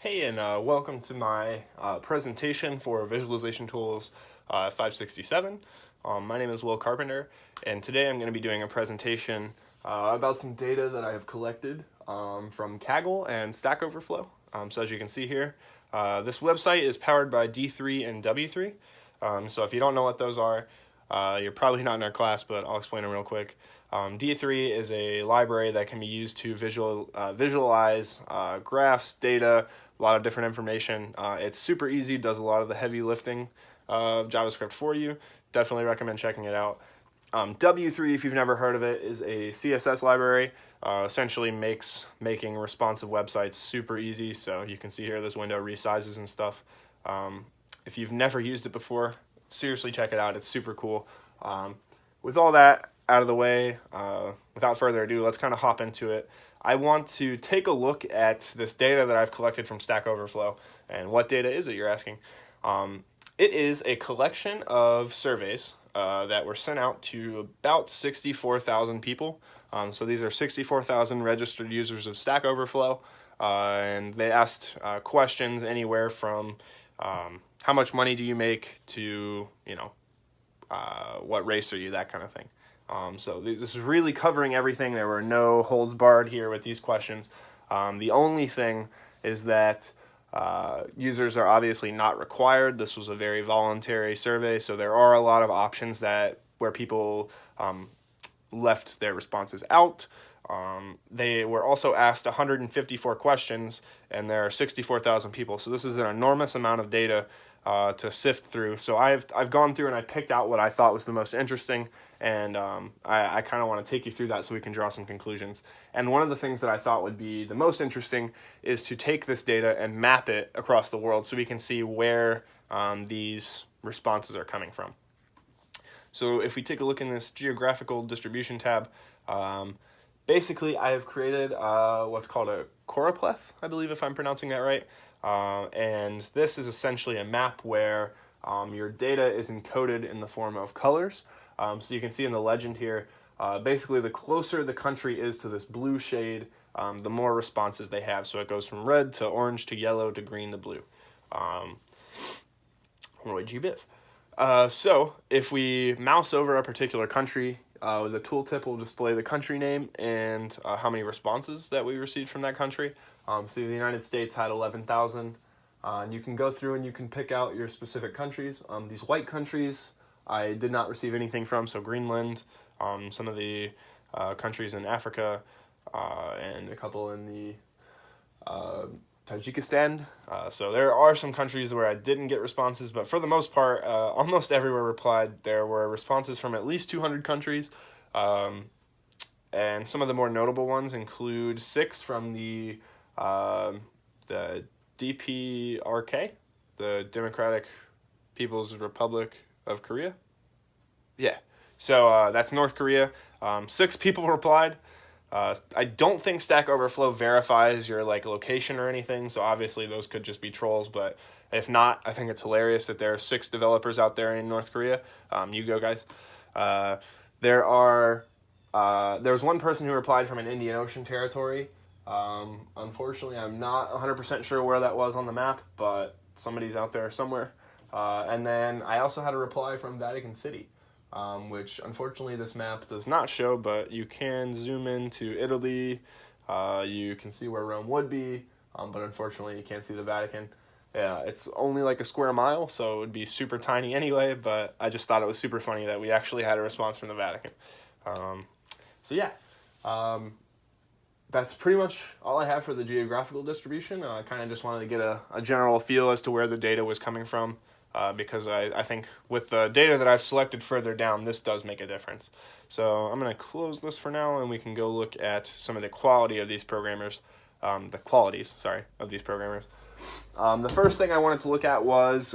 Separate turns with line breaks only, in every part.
Hey, and welcome to my presentation for Visualization Tools 567. My name is Will Carpenter, and today I'm going to be doing a presentation about some data that I have collected from Kaggle and Stack Overflow. So as you can see here, this website is powered by D3 and W3. So if you don't know what those are, you're probably not in our class, but I'll explain them real quick. D3 is a library that can be used to visualize graphs, data, a lot of different information. It's super easy, does a lot of the heavy lifting of JavaScript for you. Definitely recommend checking it out. W3, if you've never heard of it, is a CSS library. Essentially making responsive websites super easy. So you can see here this window resizes and stuff. If you've never used it before, seriously check it out. It's super cool. With all that out of the way, without further ado, let's kind of hop into it. I want to take a look at this data that I've collected from Stack Overflow. And what data is it, you're asking? It is a collection of surveys that were sent out to about 64,000 people. So these are 64,000 registered users of Stack Overflow, and they asked questions anywhere from how much money do you make to, what race are you, that kind of thing. So this is really covering everything. There were no holds barred here with these questions. The only thing is that users are obviously not required. This was a very voluntary survey, so there are a lot of options where people left their responses out. They were also asked 154 questions, and there are 64,000 people. So this is an enormous amount of data to sift through. So I've gone through and I've picked out what I thought was the most interesting, and I kind of want to take you through that so we can draw some conclusions. And one of the things that I thought would be the most interesting is to take this data and map it across the world so we can see where these responses are coming from. So if we take a look in this geographical distribution tab, basically I have created what's called a choropleth, I believe, if I'm pronouncing that right. And this is essentially a map where your data is encoded in the form of colors. So you can see in the legend here, basically the closer the country is to this blue shade, the more responses they have. So it goes from red to orange to yellow to green to blue. Roy G. Biv. So if we mouse over a particular country, the tooltip will display the country name and how many responses that we received from that country. So the United States had 11,000. And you can go through and you can pick out your specific countries. These white countries I did not receive anything from, so Greenland, some of the countries in Africa, and a couple in the Tajikistan. So there are some countries where I didn't get responses, but for the most part, almost everywhere replied. There were responses from at least 200 countries, and some of the more notable ones include 6 from the DPRK, the Democratic People's Republic of Korea. Yeah, so that's North Korea. 6 people replied. I don't think Stack Overflow verifies your location or anything, so obviously those could just be trolls, but if not, I think it's hilarious that there are 6 developers out there in North Korea. You go, guys. There was one person who replied from an Indian Ocean territory. Unfortunately, I'm not 100% sure where that was on the map, but somebody's out there somewhere. And then I also had a reply from Vatican City. Which unfortunately this map does not show, but you can zoom into Italy. You can see where Rome would be, but unfortunately you can't see the Vatican. Yeah, it's only like a square mile, so it would be super tiny anyway, but I just thought it was super funny that we actually had a response from the Vatican. So yeah, that's pretty much all I have for the geographical distribution. I kind of just wanted to get a general feel as to where the data was coming from. Because I think with the data that I've selected further down, this does make a difference. So I'm going to close this for now, and we can go look at some of the quality of these programmers, the first thing I wanted to look at was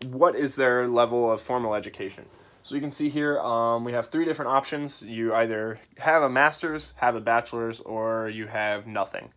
what is their level of formal education. So you can see here we have 3 different options. You either have a master's, have a bachelor's, or you have nothing.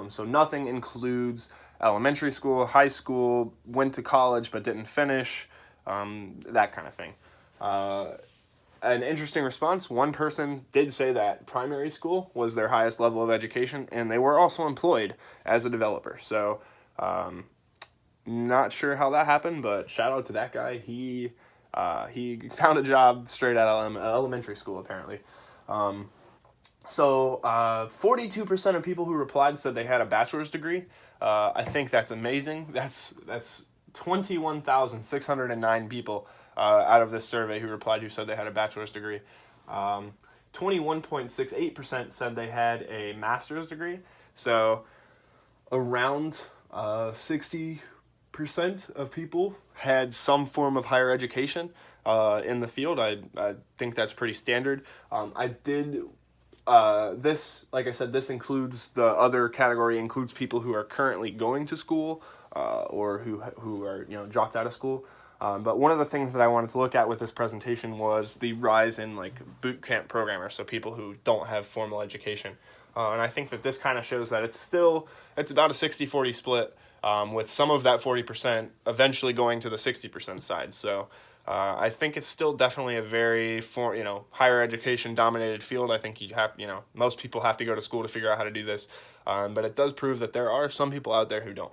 So nothing includes elementary school, high school, went to college but didn't finish, that kind of thing. an interesting response. One person did say that primary school was their highest level of education, and they were also employed as a developer. So, not sure how that happened, but shout out to that guy. He found a job straight out of elementary school, apparently. 42% of people who replied said they had a bachelor's degree. I think that's amazing. That's 21,609 people out of this survey who replied who said they had a bachelor's degree. 21.68% said they had a master's degree. So around 60% of people had some form of higher education in the field. I think that's pretty standard. This, like I said, this includes the other category, includes people who are currently going to school or who are dropped out of school. But one of the things that I wanted to look at with this presentation was the rise in boot camp programmers, so people who don't have formal education. And I think that this kind of shows that it's about a 60-40 split, with some of that 40% eventually going to the 60% side. So I think it's still definitely a very higher education dominated field. I think most people have to go to school to figure out how to do this, but it does prove that there are some people out there who don't.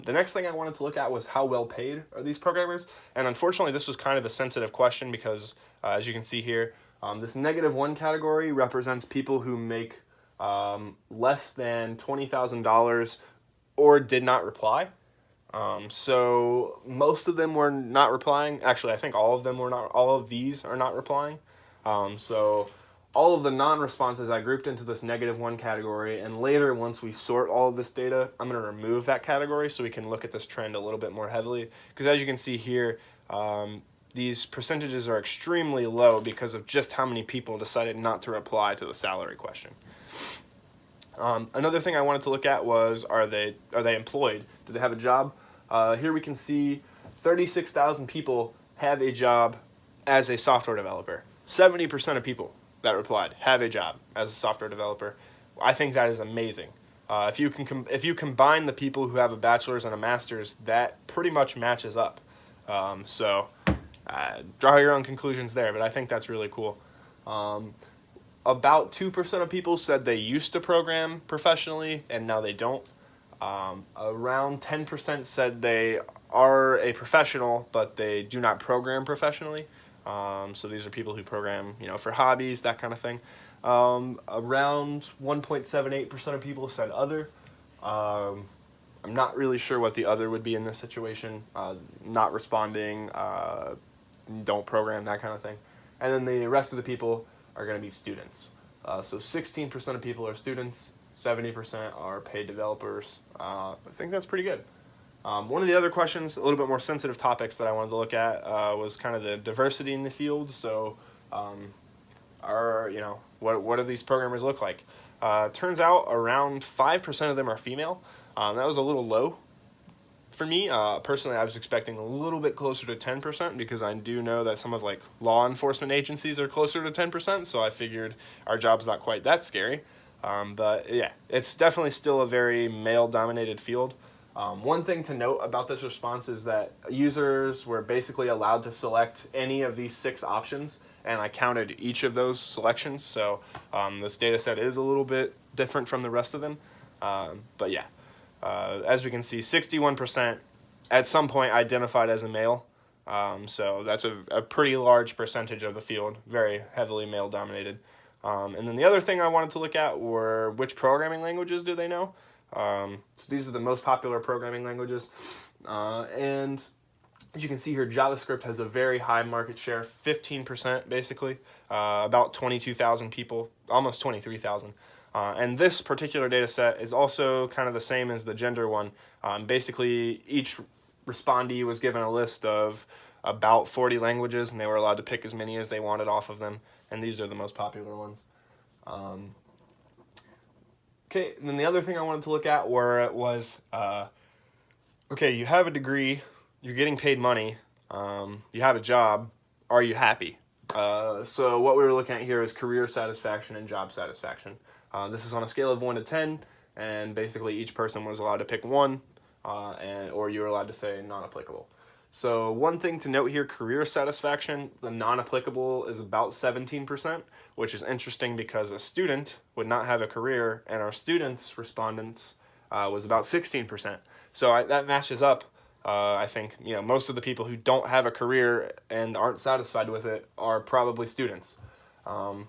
The next thing I wanted to look at was how well paid are these programmers, and unfortunately this was kind of a sensitive question because as you can see here, this -1 category represents people who make less than $20,000 or did not reply. So most of them were not replying. Actually, I think all of them were not. All of these are not replying. So all of the non-responses I grouped into this -1 category, and later once we sort all of this data, I'm going to remove that category so we can look at this trend a little bit more heavily. Because as you can see here, these percentages are extremely low because of just how many people decided not to reply to the salary question. Another thing I wanted to look at was, are they employed? Do they have a job? Here we can see 36,000 people have a job as a software developer. 70% of people that replied have a job as a software developer. I think that is amazing. If you combine the people who have a bachelor's and a master's, that pretty much matches up. So draw your own conclusions there, but I think that's really cool. About 2% of people said they used to program professionally and now they don't. Around 10% said they are a professional, but they do not program professionally. So these are people who program, for hobbies, that kind of thing. Around 1.78% of people said other. I'm not really sure what the other would be in this situation. Not responding, don't program, that kind of thing. And then the rest of the people are going to be students. So 16% of people are students, 70% are paid developers. I think that's pretty good. One of the other questions, a little bit more sensitive topics that I wanted to look at was kind of the diversity in the field. So what do these programmers look like? Turns out around 5% of them are female. That was a little low for me. Personally, I was expecting a little bit closer to 10% because I do know that some of law enforcement agencies are closer to 10%, so I figured our job's not quite that scary. But yeah, it's definitely still a very male-dominated field. One thing to note about this response is that users were basically allowed to select any of these 6 options, and I counted each of those selections, so this data set is a little bit different from the rest of them. But yeah, as we can see, 61% at some point identified as a male, so that's a pretty large percentage of the field, very heavily male-dominated. And then the other thing I wanted to look at were which programming languages do they know. So these are the most popular programming languages, and as you can see here, JavaScript has a very high market share, 15% basically, about 22,000 people, almost 23,000. And this particular data set is also kind of the same as the gender one. Basically, each respondee was given a list of about 40 languages, and they were allowed to pick as many as they wanted off of them, and these are the most popular ones. Okay, and then the other thing I wanted to look at was, okay, you have a degree, you're getting paid money, you have a job, are you happy? So what we were looking at here is career satisfaction and job satisfaction. This is on a scale of 1 to 10, and basically each person was allowed to pick 1, or you were allowed to say not applicable. So one thing to note here, career satisfaction, the non-applicable is about 17%, which is interesting because a student would not have a career, and our students' respondents was about 16%. So that matches up. I think most of the people who don't have a career and aren't satisfied with it are probably students. And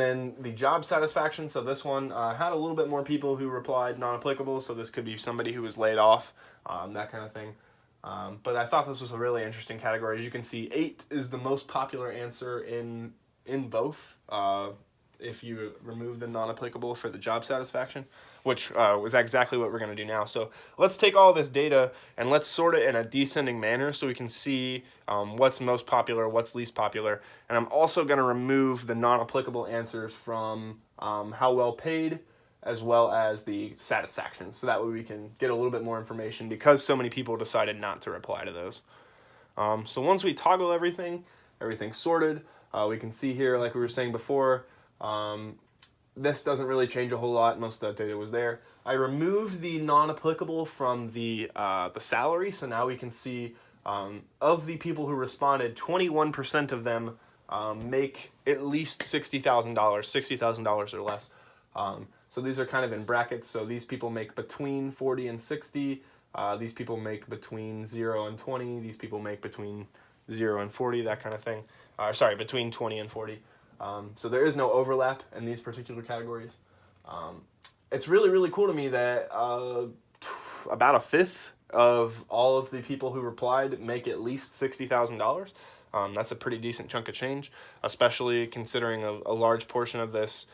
then the job satisfaction, so this one had a little bit more people who replied non-applicable, so this could be somebody who was laid off, that kind of thing. But I thought this was a really interesting category. As you can see, 8 is the most popular answer in both, if you remove the non-applicable for the job satisfaction, which was exactly what we're going to do now. So let's take all this data and let's sort it in a descending manner so we can see what's most popular, what's least popular. And I'm also going to remove the non-applicable answers from how well paid, as well as the satisfaction. So that way we can get a little bit more information because so many people decided not to reply to those. So once we toggle everything's sorted, we can see here, like we were saying before, this doesn't really change a whole lot. Most of that data was there. I removed the non-applicable from the salary, so now we can see of the people who responded, 21% of them make at least $60,000, $60,000 or less. So these are kind of in brackets. So these people make between 40 and 60. These people make between 0 and 20. These people make between 0 and 40, that kind of thing. Between 20 and 40. So there is no overlap in these particular categories. It's really, really cool to me that about a fifth of all of the people who replied make at least $60,000. That's a pretty decent chunk of change, especially considering a large portion of this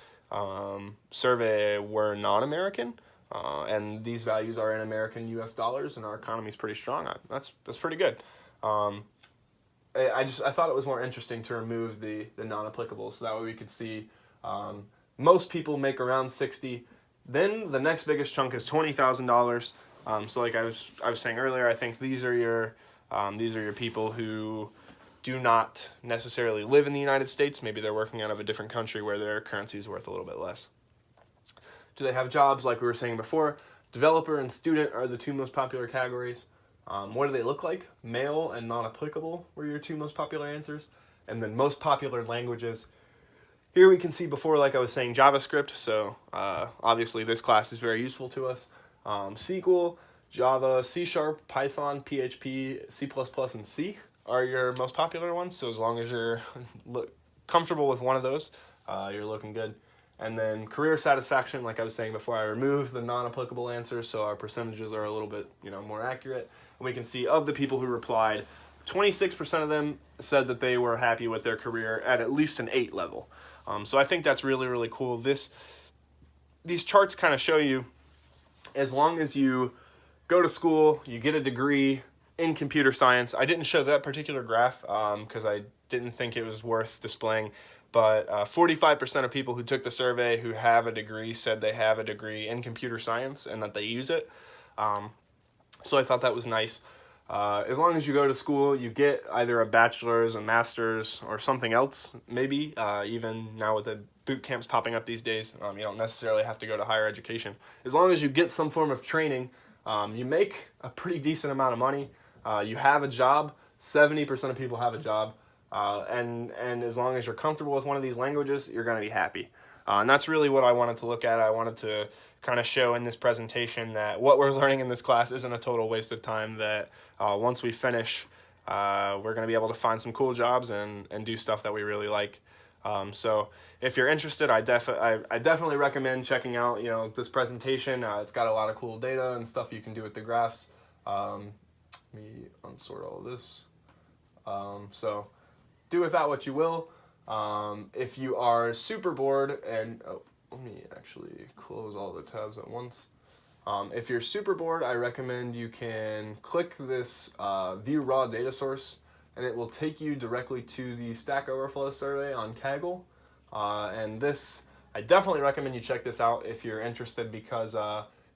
survey were non-American, and these values are in American US dollars, and our economy is pretty strong. That's pretty good. I thought it was more interesting to remove the non-applicable, so that way we could see most people make around 60. Then the next biggest chunk is $20,000. So like I was saying earlier, I think these are your people who do not necessarily live in the United States. Maybe they're working out of a different country where their currency is worth a little bit less. Do they have jobs? Like we were saying before, developer and student are the two most popular categories. What do they look like? Male and non-applicable were your two most popular answers. And then most popular languages. Here we can see before, like I was saying, JavaScript. So obviously this class is very useful to us. SQL, Java, C#, Python, PHP, C++, and C are your most popular ones. So as long as you're comfortable with one of those, you're looking good. And then career satisfaction, like I was saying before, I removed the non-applicable answers, so our percentages are a little bit, more accurate. And we can see of the people who replied, 26% of them said that they were happy with their career at least an 8 level. So I think that's really, really cool. These charts kind of show you, as long as you go to school, you get a degree in computer science. I didn't show that particular graph because I didn't think it was worth displaying. But 45% of people who took the survey who have a degree said they have a degree in computer science and that they use it. So I thought that was nice. As long as you go to school, you get either a bachelor's, a master's, or something else, maybe. Even now with the boot camps popping up these days, you don't necessarily have to go to higher education. As long as you get some form of training, you make a pretty decent amount of money. You have a job. 70% of people have a job. And as long as you're comfortable with one of these languages, you're going to be happy. And that's really what I wanted to look at. I wanted to kind of show in this presentation that what we're learning in this class isn't a total waste of time, that once we finish, we're going to be able to find some cool jobs and do stuff that we really like. So if you're interested, I definitely recommend checking out, this presentation. It's got a lot of cool data and stuff you can do with the graphs. Let me unsort all of this. So do with that what you will. If you are super bored and let me actually close all the tabs at once. If you're super bored, I recommend you can click this view raw data source, and it will take you directly to the Stack Overflow survey on Kaggle. And this, I definitely recommend you check this out if you're interested, because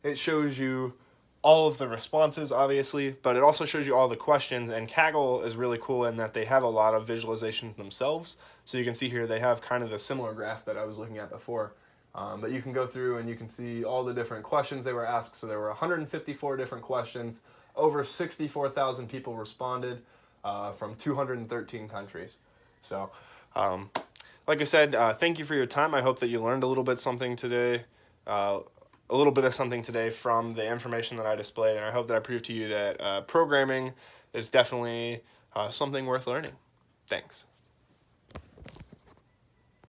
it shows you all of the responses, obviously, but it also shows you all the questions. And Kaggle is really cool in that they have a lot of visualizations themselves. So you can see here they have kind of the similar graph that I was looking at before. But you can go through and you can see all the different questions they were asked. So there were 154 different questions. Over 64,000 people responded from 213 countries. So, like I said, thank you for your time. I hope that you learned a little bit something today, a little bit of something today from the information that I displayed, and I hope that I proved to you that programming is definitely something worth learning. Thanks.